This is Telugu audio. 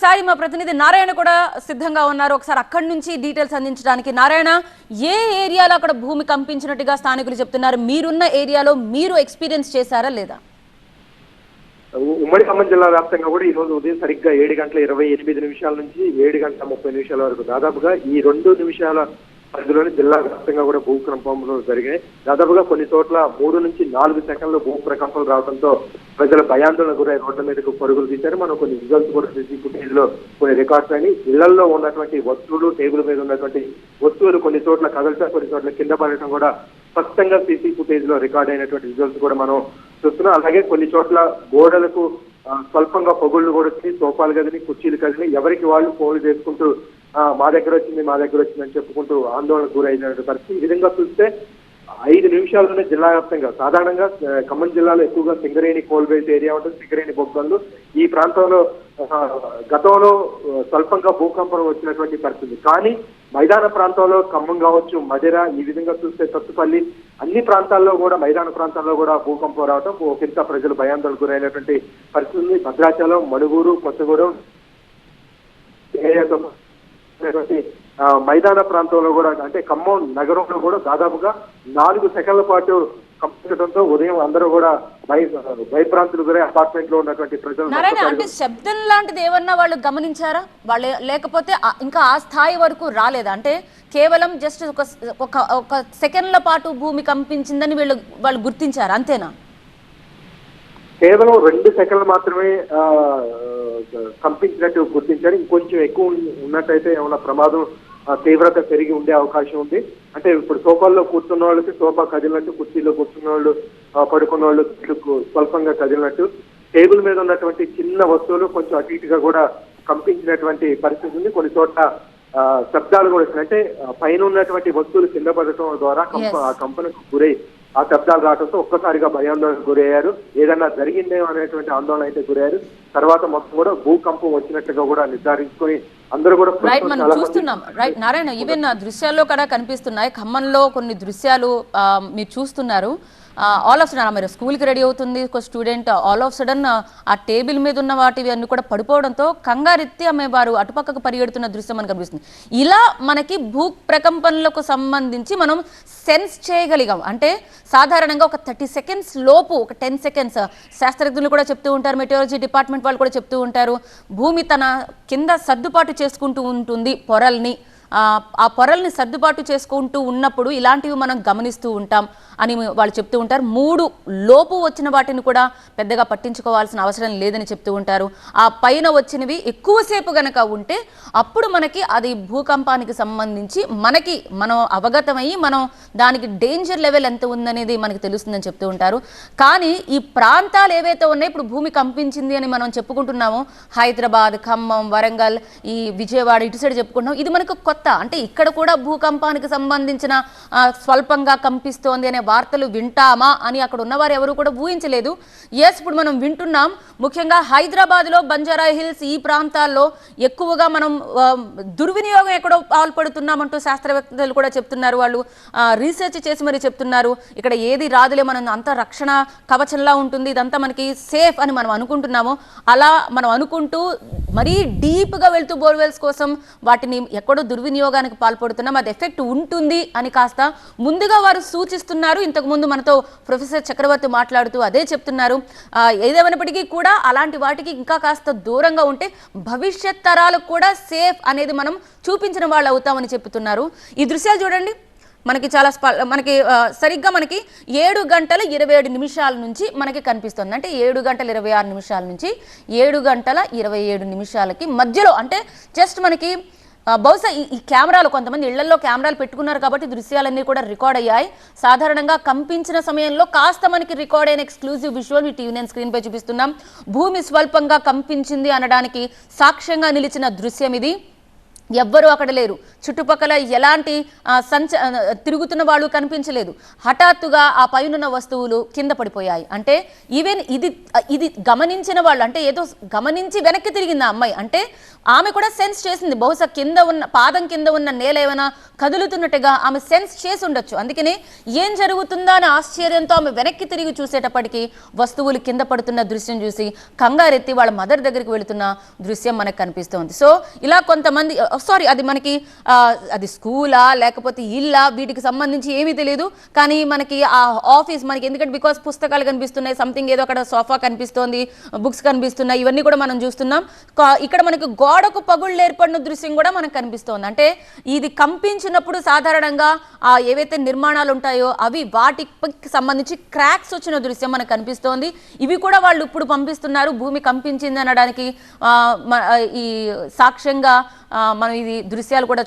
ఒకసారి మా ప్రతినిధి నారాయణ కూడా సిద్ధంగా ఉన్నారు. ఒకసారి అక్కడి నుంచి డీటెయిల్స్ అందించడానికి. నారాయణ, ఏ ఏరియాలో అక్కడ భూమి కంపించినట్టుగా స్థానికులు చెప్తున్నారు? మీరున్న ఏరియాలో మీరు ఎక్స్పీరియన్స్ చేశారా లేదా? ఉమ్మడి ఖమ్మం జిల్లా వ్యాప్తంగా కూడా ఈ రోజు ఉదయం సరిగ్గా 7:28 నుంచి 7:30 వరకు దాదాపుగా ఈ 2 నిమిషాల పరిధిలోని జిల్లా వ్యాప్తంగా కూడా భూకంపాలు జరిగాయి. దాదాపుగా కొన్ని చోట్ల 3 నుంచి 4 సెకండ్లు భూ ప్రకంపనలు రావడంతో ప్రజల భయాందోళన గురై రోడ్ల మీదకు పరుగులు తీశారు. మనం కొన్ని రిజల్ట్స్ కూడా సీసీ ఫుటేజ్ లో కొన్ని రికార్డ్స్ అని ఇళ్లలో ఉన్నటువంటి వస్తువులు, టేబుల్ మీద ఉన్నటువంటి వస్తువులు కొన్ని చోట్ల కదలటం, కొన్ని చోట్ల కింద పడటం కూడా స్పష్టంగా సీసీ ఫుటేజ్ లో రికార్డ్ అయినటువంటి రిజల్ట్స్ కూడా మనం చూస్తున్నాం. అలాగే కొన్ని చోట్ల గోడలకు స్వల్పంగా పొగుళ్లు కూడా వచ్చి సోఫాలు కదిలి, కుర్చీలు కదిలి ఎవరికి వాళ్ళు ఫోన్లు చేసుకుంటూ మా దగ్గర వచ్చిందని చెప్పుకుంటూ ఆందోళనకు గురైన పరిస్థితి. ఈ విధంగా చూస్తే 5 నిమిషాల్లోనే జిల్లా వ్యాప్తంగా సాధారణంగా ఖమ్మం జిల్లాలో ఎక్కువగా సింగరేణి కోల్బెల్ట్ ఏరియా ఉంటుంది, సింగరేణి బొగ్గలు. ఈ ప్రాంతంలో గతంలో స్వల్పంగా భూకంపం వచ్చినటువంటి పరిస్థితి. కానీ మైదాన ప్రాంతంలో ఖమ్మం కావచ్చు, మధిర, ఈ విధంగా చూస్తే సత్తుపల్లి, అన్ని ప్రాంతాల్లో కూడా మైదాన ప్రాంతాల్లో కూడా భూకంపం రావడం ఒకంత ప్రజలు భయాందోళనకు గురైనటువంటి పరిస్థితి. భద్రాచలం, మణుగూరు, కొత్తగూడెం మైదాన ప్రాంతంలో కూడా అంటే ఖమ్మం నగరంలో కూడా దాదాపుగా 4 సెకండ్ల పాటు కంపించడంతో ఉదయం అందరూ కూడా భయభ్రాంతులు గురై అపార్ట్మెంట్ లో ఉన్నటువంటి ప్రజలు. అంటే శబ్దం లాంటిది ఏమన్నా వాళ్ళు గమనించారా? వాళ్ళు లేకపోతే ఇంకా ఆ స్థాయి వరకు రాలేదా? అంటే కేవలం జస్ట్ ఒక సెకండ్ల పాటు భూమి కంపించిందని వాళ్ళు గుర్తించారు, అంతేనా? కేవలం 2 సెకండ్లు మాత్రమే కంపించినట్టు గుర్తించారు. ఇంకొంచెం ఎక్కువ ఉన్నట్టయితే ఏమైనా ప్రమాదం తీవ్రత పెరిగి ఉండే అవకాశం ఉంది. అంటే ఇప్పుడు సోఫాల్లో కూర్చున్న వాళ్ళకి సోఫా కదిలినట్టు, కుర్చీలో కూర్చున్న వాళ్ళు, పడుకున్న వాళ్ళు స్వల్పంగా కదిలినట్టు, టేబుల్ మీద ఉన్నటువంటి చిన్న వస్తువులు కొంచెం అటు ఇటుగా కూడా కంపించినటువంటి పరిస్థితి ఉంది. కొన్ని చోట్ల శబ్దాలు కూడా వచ్చినాయి. అంటే పైన ఉన్నటువంటి వస్తువులు కింద పడటం ద్వారా ఆ కంపనకు గురై ఆ శబ్దాలు రావడంతో ఒక్కసారిగా భయాందోళనకు గురయ్యారు. ఏదన్నా జరిగిందేమో అనేటువంటి ఆందోళన అయితే గురయ్యారు. తర్వాత మొత్తం కూడా భూకంపం వచ్చినట్టుగా కూడా నిర్ధారించుకొని అందరూ కూడా మనం చూస్తున్నాం. రైట్ నారాయణ, ఈవెన్ దృశ్యాల్లో కూడా కనిపిస్తున్నాయి. ఖమ్మంలో కొన్ని దృశ్యాలు మీరు చూస్తున్నారు. ఆల్ ఆఫ్ సడన్ మీరు స్కూల్కి రెడీ అవుతుంది ఒక స్టూడెంట్, ఆల్ ఆఫ్ సడన్ ఆ టేబుల్ మీద ఉన్న వాటివి అన్ని కూడా పడిపోవడంతో కంగారెత్తి ఆమె వారు అటుపక్కకు పరిగెడుతున్న దృశ్యం మనకు కనిపిస్తుంది. ఇలా మనకి భూ ప్రకంపనలకు సంబంధించి మనం సెన్స్ చేయగలిగాం. అంటే సాధారణంగా ఒక 30 సెకండ్స్ లోపు, ఒక 10 సెకండ్స్ శాస్త్రజ్ఞులు కూడా చెప్తూ ఉంటారు, మెటీరియాలజీ డిపార్ట్మెంట్ వాళ్ళు కూడా చెప్తూ ఉంటారు, భూమి తన కింద సర్దుబాటు చేసుకుంటూ ఉంటుంది పొరల్ని. ఆ పొరల్ని సర్దుబాటు చేసుకుంటూ ఉన్నప్పుడు ఇలాంటివి మనం గమనిస్తూ ఉంటాం అని వాళ్ళు చెప్తూ ఉంటారు. 3 లోపు వచ్చిన వాటిని కూడా పెద్దగా పట్టించుకోవాల్సిన అవసరం లేదని చెప్తూ ఉంటారు. ఆ పైన వచ్చినవి ఎక్కువసేపు గనక ఉంటే అప్పుడు మనకి అది భూకంపానికి సంబంధించి మనం అవగతమయ్యి మనం దానికి డేంజర్ లెవెల్ ఎంత ఉందనేది మనకి తెలుస్తుందని చెప్తూ ఉంటారు. కానీ ఈ ప్రాంతాలు ఏవైతే ఉన్నాయో ఇప్పుడు భూమి కంపించింది అని మనం చెప్పుకుంటున్నాము, హైదరాబాద్, ఖమ్మం, వరంగల్, ఈ విజయవాడ ఇటు సైడ్ చెప్పుకుంటున్నాం, ఇది మనకు కొత్త. అంటే ఇక్కడ కూడా భూకంపానికి సంబంధించిన స్వల్పంగా కంపిస్తోంది అనే వార్తలు వింటామా అని అక్కడ ఉన్నవారు ఎవరు కూడా ఊహించలేదు. ఇప్పుడు మనం వింటున్నాం. ముఖ్యంగా హైదరాబాద్లో, బంజారా హిల్స్ ఈ ప్రాంతాల్లో ఎక్కువగా మనం దుర్వినియోగం ఎక్కడో పాల్పడుతున్నామంటూ శాస్త్రవేత్తలు కూడా చెప్తున్నారు. వాళ్ళు రీసెర్చ్ చేసి మరి చెప్తున్నారు, ఇక్కడ ఏది రాదులే, మనం అంతా రక్షణ కవచంలా ఉంటుంది, ఇదంతా మనకి సేఫ్ అని మనం అనుకుంటున్నాము. అలా మనం అనుకుంటూ మరీ డీప్గా వెళ్తూ బోర్వెల్స్ కోసం వాటిని ఎక్కడో దుర్వినియోగానికి పాల్పడుతున్నాం, అది ఎఫెక్ట్ ఉంటుంది అని కాస్త ముందుగా వారు సూచిస్తున్నారు. ఇంతకుముందు మనతో ప్రొఫెసర్ చక్రవర్తి మాట్లాడుతూ అదే చెప్తున్నారు. ఏదేమైనప్పటికీ కూడా అలాంటి వాటికి ఇంకా కాస్త దూరంగా ఉంటే భవిష్యత్ తరాలకు కూడా సేఫ్ అనేది మనం చూపించిన వాళ్ళు అవుతామని చెప్తున్నారు. ఈ దృశ్యాలు చూడండి, మనకి సరిగ్గా మనకి 7:27 నుంచి మనకి కనిపిస్తుంది. అంటే 7:26 నుంచి 7:27 మధ్యలో, అంటే జస్ట్ మనకి బహుశా ఈ కెమెరాలు, కొంతమంది ఇళ్లలో కెమెరాలు పెట్టుకున్నారు కాబట్టి దృశ్యాలన్నీ కూడా రికార్డ్ అయ్యాయి. సాధారణంగా కంపించిన సమయంలో కాస్త మనకి రికార్డ్ అయిన ఎక్స్క్లూజివ్ విజువల్ టీవీ నేను స్క్రీన్ పై చూపిస్తున్నాం. భూమి స్వల్పంగా కంపించింది అనడానికి సాక్ష్యంగా నిలిచిన దృశ్యం ఇది. ఎవ్వరూ అక్కడ లేరు, చుట్టుపక్కల ఎలాంటి తిరుగుతున్న వాళ్ళు కనిపించలేదు. హఠాత్తుగా ఆ పైనున్న వస్తువులు కింద పడిపోయాయి. అంటే ఈవెన్ ఇది గమనించిన వాళ్ళు, అంటే ఏదో గమనించి వెనక్కి తిరిగింది ఆ అమ్మాయి. అంటే ఆమె కూడా సెన్స్ చేసింది, బహుశా కింద ఉన్న పాదం కింద ఉన్న నేల ఏమైనా కదులుతున్నట్టుగా ఆమె సెన్స్ చేసి ఉండొచ్చు. అందుకని ఏం జరుగుతుందా అని ఆశ్చర్యంతో ఆమె వెనక్కి తిరిగి చూసేటప్పటికి వస్తువులు కింద పడుతున్న దృశ్యం చూసి కంగారెత్తి వాళ్ళ మదర్ దగ్గరికి వెళుతున్న దృశ్యం మనకు కనిపిస్తుంది. సో ఇలా కొంతమంది సారీ అది మనకి అది స్కూలా లేకపోతే ఇల్లా వీటికి సంబంధించి ఏమీ తెలియదు, కానీ మనకి ఆ ఆఫీస్ మనకి ఎందుకంటే బికాస్ పుస్తకాలు కనిపిస్తున్నాయి, సంథింగ్ ఏదో అక్కడ సోఫా కనిపిస్తోంది, బుక్స్ కనిపిస్తున్నాయి, ఇవన్నీ కూడా మనం చూస్తున్నాం. ఇక్కడ మనకి గోడకు పగుళ్ళు ఏర్పడిన దృశ్యం కూడా మనకు కనిపిస్తోంది. అంటే ఇది కంపించినప్పుడు సాధారణంగా ఏవైతే నిర్మాణాలు ఉంటాయో అవి వాటికి సంబంధించి క్రాక్స్ వచ్చిన దృశ్యం మనకు కనిపిస్తోంది. ఇవి కూడా వాళ్ళు ఇప్పుడు పంపిస్తున్నారు భూమి కంపించింది అనడానికి ఈ సాక్ష్యంగా మనం ఇది దృశ్యాలు కూడా